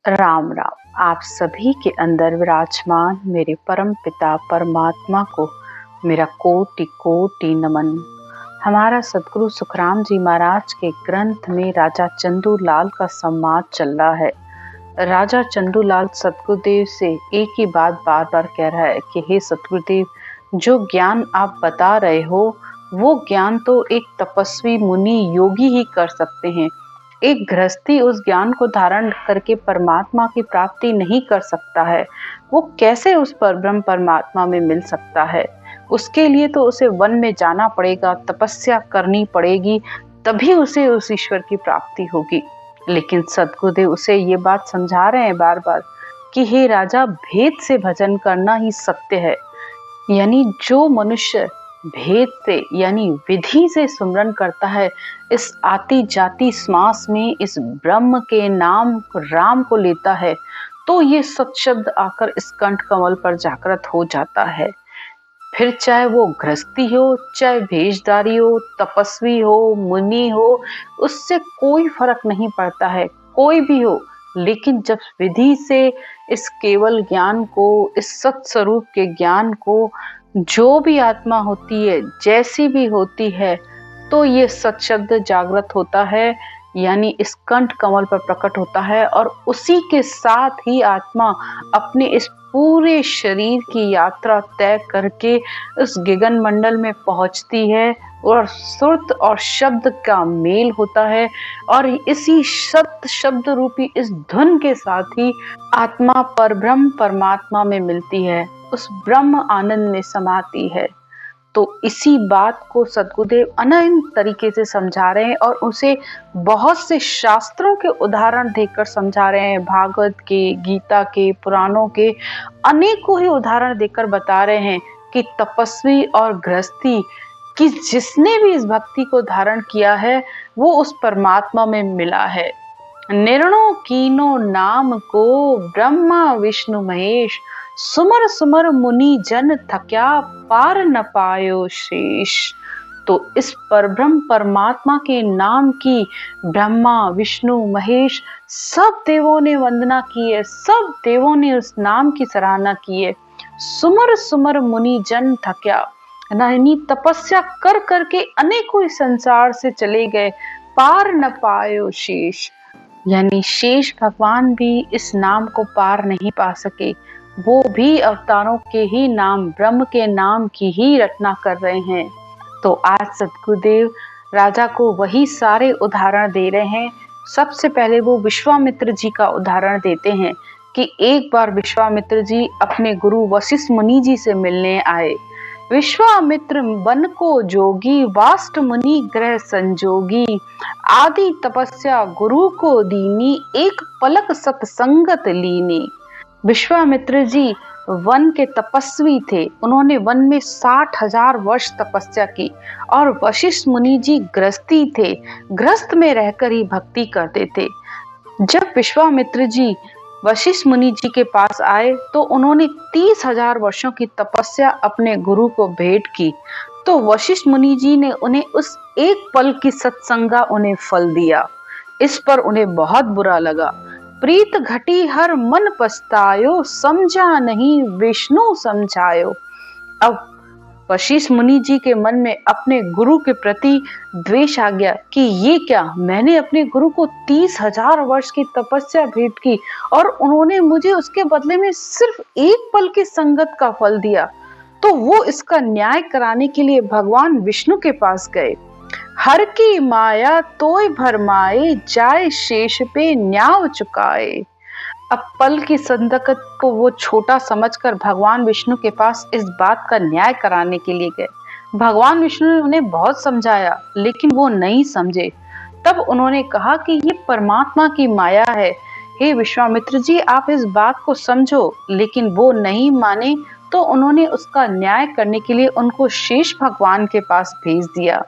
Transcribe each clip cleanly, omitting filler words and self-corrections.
राम राम। आप सभी के अंदर विराजमान मेरे परम पिता परमात्मा को मेरा कोटि कोटि नमन। हमारा सदगुरु सुखराम जी महाराज के ग्रंथ में राजा चंदूलाल का संवाद चल रहा है। राजा चंदूलाल सतगुरुदेव से एक ही बात बार बार कह रहा है कि हे सतगुरुदेव, जो ज्ञान आप बता रहे हो वो ज्ञान तो एक तपस्वी मुनि योगी ही कर सकते हैं। एक गृहस्थी उस ज्ञान को धारण करके परमात्मा की प्राप्ति नहीं कर सकता है। वो कैसे उस पर ब्रह्म परमात्मा में मिल सकता है? उसके लिए तो उसे वन में जाना पड़ेगा, तपस्या करनी पड़ेगी, तभी उसे उस ईश्वर की प्राप्ति होगी। लेकिन सद्गुरुदेव उसे ये बात समझा रहे हैं बार बार कि हे राजा, भेद से भजन करना ही सत्य है। यानी जो मनुष्य भेद से यानी विधि से सुमरन करता है, इस आती जाती श्वास में इस ब्रह्म के नाम राम को लेता है, तो ये सत्शब्द आकर इस कंठ कमल पर जागृत हो जाता है। फिर चाहे वो गृहस्थी हो, चाहे भेषधारी हो, तपस्वी हो, मुनि हो, उससे कोई फर्क नहीं पड़ता है, कोई भी हो। लेकिन जब विधि से इस केवल ज्ञान को, इस सत्स्वरूप के ज्ञान को, जो भी आत्मा होती है, जैसी भी होती है, तो ये सत्शब्द जागृत होता है, यानी इस कंठ कमल पर प्रकट होता है। और उसी के साथ ही आत्मा अपने इस पूरे शरीर की यात्रा तय करके उस गगन मंडल में पहुंचती है और सुरत और शब्द का मेल होता है। और इसी सत्य शब्द रूपी इस धुन के साथ ही आत्मा परब्रह्म परमात्मा में मिलती है, उस ब्रह्म आनंद में समाती है। तो इसी बात को सद्गुरुदेव अनंत तरीके से समझा रहे हैं और उसे बहुत से शास्त्रों के उदाहरण देकर समझा रहे हैं। भागवत के, गीता के, पुराणों के अनेकों ही उदाहरण देकर बता रहे हैं कि तपस्वी और गृहस्थी कि जिसने भी इस भक्ति को धारण किया है वो उस परमात्मा में मिला है। निर्णो कीनो नाम को ब्रह्मा विष्णु महेश, सुमर सुमर मुनि जन थक्या पार न पायो शेष। तो इस परब्रह्म परमात्मा के नाम की ब्रह्मा विष्णु महेश सब देवों ने वंदना की है, सब देवों ने उस नाम की सराहना की है। सुमर सुमर मुनि जन थक्या, यानी तपस्या कर करके अनेकों इस संसार से चले गए, पार न पायो शेष, यानी शेष भगवान भी इस नाम को पार नहीं पा सके। वो भी अवतारों के ही नाम, ब्रह्म के नाम की ही रचना कर रहे हैं। तो आज सद्गुरुदेव राजा को वही सारे उदाहरण दे रहे हैं। सबसे पहले वो विश्वामित्र जी का उदाहरण देते हैं कि एक बार विश्वामित्र जी अपने गुरु वशिष्ठ मुनि जी से मिलने आए। विश्वामित्र बन को जोगी, वाष्ट मुनि ग्रह संजोगी, आदि तपस्या गुरु को दीनी, एक पलक सत्संगत लीनी। विश्वामित्र जी वन के तपस्वी थे, उन्होंने वन में 60,000 वर्ष तपस्या की। और वशिष्ठ मुनि जी गृहस्थी थे, गृहस्थ में रहकर ही भक्ति करते थे। जब विश्वामित्र जी वशिष्ठ मुनि जी के पास आए तो उन्होंने 30,000 वर्षों की तपस्या अपने गुरु को भेंट की। तो वशिष्ठ मुनि जी ने उन्हें उस एक पल की सत्संगा उन्हें फल दिया। इस पर उन्हें बहुत बुरा लगा। प्रीत घटी हर मन पछतायो, समझा नहीं विष्णु समझायो। अब वशिष्ठ मुनि जी के मन में अपने गुरु के प्रति द्वेष आ गया कि ये क्या, मैंने अपने गुरु को 30,000 वर्ष की तपस्या भेंट की और उन्होंने मुझे उसके बदले में सिर्फ एक पल की संगत का फल दिया। तो वो इसका न्याय कराने के लिए भगवान विष्णु के पास गए। हर की माया तोय भरमाए, जाए शेष पे न्याय चुकाए। अब पल की संदकत को वो छोटा समझकर भगवान विष्णु के पास इस बात का न्याय कराने के लिए गए। भगवान विष्णु ने उन्हें बहुत समझाया लेकिन वो नहीं समझे। तब उन्होंने कहा कि ये परमात्मा की माया है, हे विश्वामित्र जी आप इस बात को समझो। लेकिन वो नहीं माने तो उन्होंने उसका न्याय करने के लिए उनको शेष भगवान के पास भेज दिया।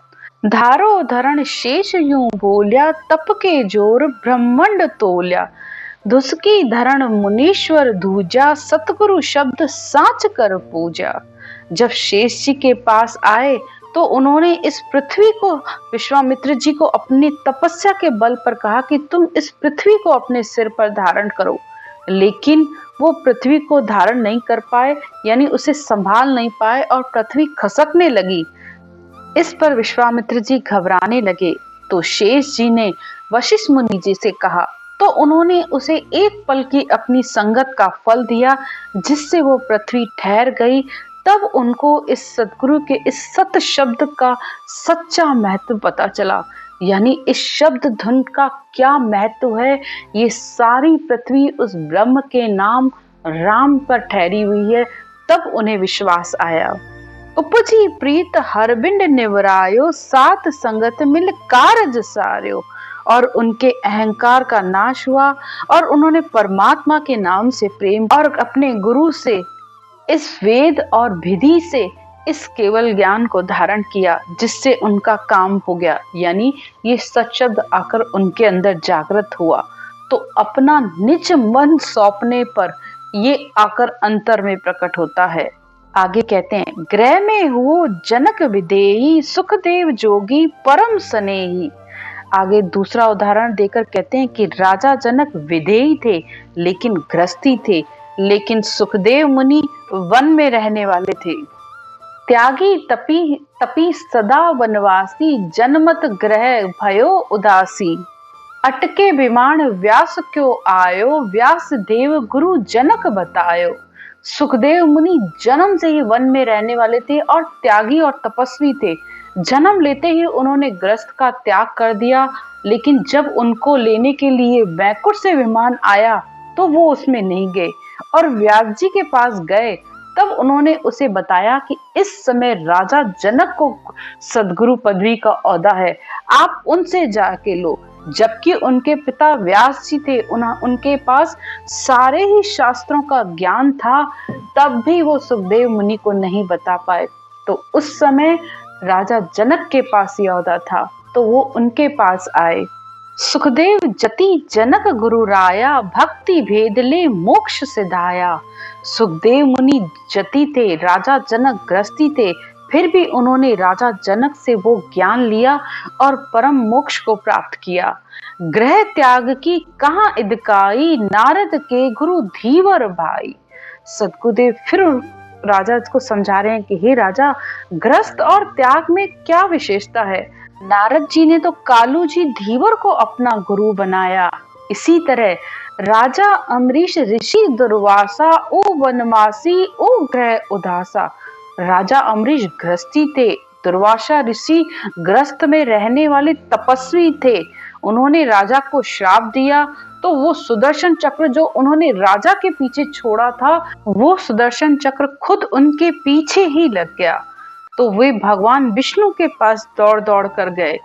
धारो धरण शेष यूं बोल्या, तप के जोर ब्रह्मंड तोल्या, धुसकी धरण मुनीश्वर दूजा, सतगुरु शब्द साच कर पूजा। जब शेष जी के पास आए तो तो उन्होंने इस पृथ्वी को, विश्वामित्र जी को अपनी तपस्या के बल पर कहा कि तुम इस पृथ्वी को अपने सिर पर धारण करो। लेकिन वो पृथ्वी को धारण नहीं कर पाए, यानी उसे संभाल नहीं पाए और पृथ्वी खसकने लगी। इस पर विश्वामित्र जी घबराने लगे। तो शेष जी ने वशिष्ठ मुनि जी से कहा, तो उन्होंने उसे एक पल की अपनी संगत का फल दिया, जिससे वो पृथ्वी ठहर गई। तब उनको इस सद्गुरु के इस सत शब्द का सच्चा महत्व पता चला, यानी इस शब्द धुन का क्या महत्व है। ये सारी पृथ्वी उस ब्रह्म के नाम राम पर ठहरी हुई है। तब उन्हें विश्वास आया। उपजी प्रीत हरबिंड निवरायो, सात संगत मिल कारज सार्यो। और उनके अहंकार का नाश हुआ और उन्होंने परमात्मा के नाम से प्रेम और अपने गुरु से, इस वेद और विधि से इस केवल ज्ञान को धारण किया, जिससे उनका काम हो गया। यानी ये सच शब्द आकर उनके अंदर जागृत हुआ। तो अपना निज मन सौंपने पर ये आकर अंतर में प्रकट होता है। आगे कहते हैं, ग्रह में हुओ जनक विदेही, सुखदेव जोगी परम स्नेही। आगे दूसरा उदाहरण देकर कहते हैं कि राजा जनक विधेयी थे लेकिन गृहस्थी थे, लेकिन सुखदेव मुनि वन में रहने वाले थे। त्यागी तपी तपी सदा वनवासी, जनमत ग्रह भयो उदासी। अटके विमान व्यास क्यों आयो, व्यास देव गुरु जनक बतायो। सुखदेव मुनि जन्म से ही वन में रहने वाले थे और त्यागी और तपस्वी थे। जन्म लेते ही उन्होंने गृहस्थ का त्याग कर दिया, लेकिन जब उनको लेने के लिए बैकुंठ से विमान आया तो वो उसमें नहीं गए और व्यास जी के पास गए। तब उन्होंने उसे बताया कि इस समय राजा जनक को सद्गुरु पदवी का औदा है, आप उनसे जाके लो। जबकि उनके पिता व्यास जी थे, उनके पास सारे ही शास्त्रों का ज्ञान था, तब भी वो सुखदेव मुनि को नहीं बता पाए। तो उस समय राजा जनक के पास ये औदा था, तो वो उनके पास आए। सुखदेव जति जनक गुरु राया, भक्ति भेद ले मोक्ष सिधाया। सुखदेव मुनि जति थे, राजा जनक गृहस्थी थे, फिर भी उन्होंने राजा जनक से वो ज्ञान लिया और परम मोक्ष को प्राप्त किया। ग्रह त्याग की कहाँ इदकाई, नारद के गुरु धीवर भाई। सद्गुरुदेव फिर राजा को समझा रहे हैं कि हे राजा, गृहस्थ और त्याग में क्या विशेषता है। नारद जी ने तो कालू जी धीवर को अपना गुरु बनाया। इसी तरह राजा अम्बरीश ऋषि दुर्वासा, ओ वनवासी ओ ग्रह उदासा। राजा अम्बरीश गृहस्थी थे, दुर्वासा ऋषि गृहस्थ में रहने वाले तपस्वी थे। उन्होंने राजा को श्राप दिया, तो वो सुदर्शन चक्र जो उन्होंने राजा के पीछे छोड़ा था, वो सुदर्शन चक्र खुद उनके पीछे ही लग गया। तो वे भगवान विष्णु के पास दौड़ दौड़ कर गए।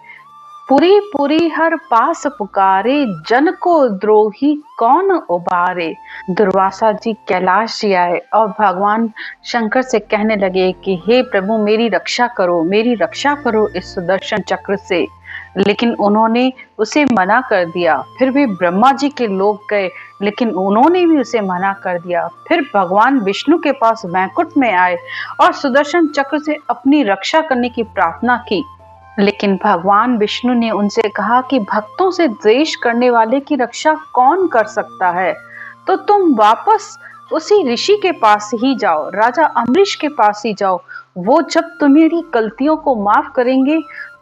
पुरी पुरी हर पास पुकारे, जन को द्रोही कौन उबारे। दुर्वासा जी कैलाश जी आए और भगवान शंकर से कहने लगे कि हे प्रभु, मेरी रक्षा करो, मेरी रक्षा करो इस सुदर्शन चक्र से। लेकिन उन्होंने उसे मना कर दिया। फिर भी ब्रह्मा जी के लोग गए, लेकिन उन्होंने भी उसे मना कर दिया। फिर भगवान विष्णु के पास वैकुंठ में आए और सुदर्शन चक्र से अपनी रक्षा करने की प्रार्थना की। लेकिन भगवान विष्णु ने उनसे कहा कि भक्तों से द्वेष करने वाले की रक्षा कौन कर सकता है, तो तुम वापस उसी ऋषि के पास ही जाओ, राजा अम्बरीश के पास ही जाओ। वो जब तुम्हारी गलतियों को माफ करेंगे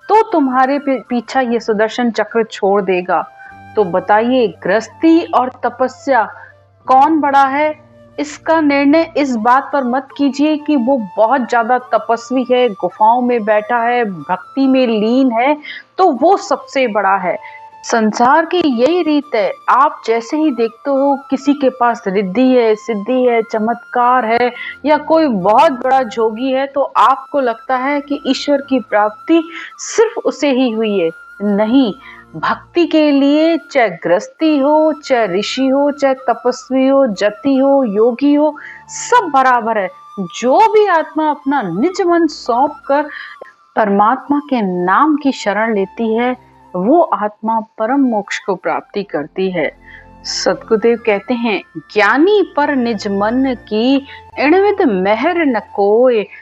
तो तुम्हारे पीछा ये सुदर्शन चक्र छोड़ देगा। तो बताइए, गृहस्थी और तपस्या कौन बड़ा है? इसका निर्णय इस बात पर मत कीजिए कि वो बहुत ज्यादा तपस्वी है, गुफाओं में बैठा है, भक्ति में लीन है, तो वो सबसे बड़ा है। संसार की यही रीत है। आप जैसे ही देखते हो किसी के पास रिद्धि है, सिद्धि है, चमत्कार है या कोई बहुत बड़ा जोगी है, तो आपको लगता है कि ईश्वर की प्राप्ति सिर्फ उसे ही हुई है। नहीं, भक्ति के लिए चाहे गृहस्थी हो, चाहे ऋषि हो, चाहे तपस्वी हो, जति हो, योगी हो, सब बराबर है। जो भी आत्मा अपना निज मन सौंप कर परमात्मा के नाम की शरण लेती है, वो आत्मा परम मोक्ष को प्राप्ति करती है। सतगुरुदेव कहते हैं, ज्ञानी पर निज मन की, इणविद मेहर न कोय,